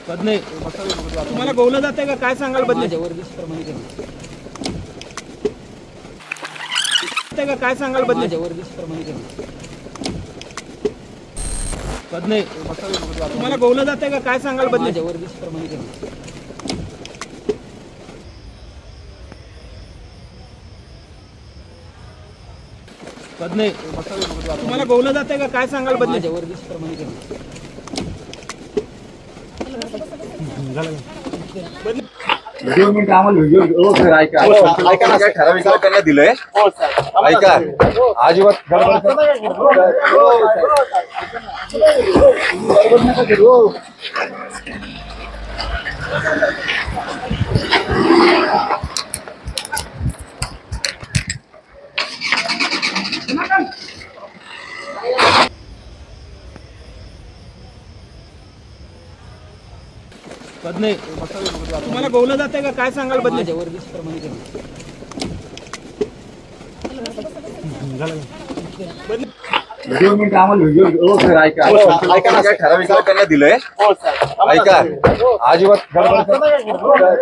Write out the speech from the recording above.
बदने तुम्हाला गोवलं जाते का काय सांगाल बदने का काय सांगाल बदने बदने तुम्हाला गोवलं जाते का काय सांगाल बदने बदने तुम्हाला गोवलं जाते का काय सांगाल बदने व्हिडिओ मिनिट आम्हाला व्हिडिओ सर ऐका ऐका ना, काय ठराविक लोकांना दिलंय ऐका अजिबात बदने तुम्हाला गोवलं जाते का काय सांगाल बदने व्हिडिओ मिनिट आम्हाला व्हिडिओ सर ऐका ऐका ना, काय ठराविक लोकांना दिलंय ऐका अजिबात गडबड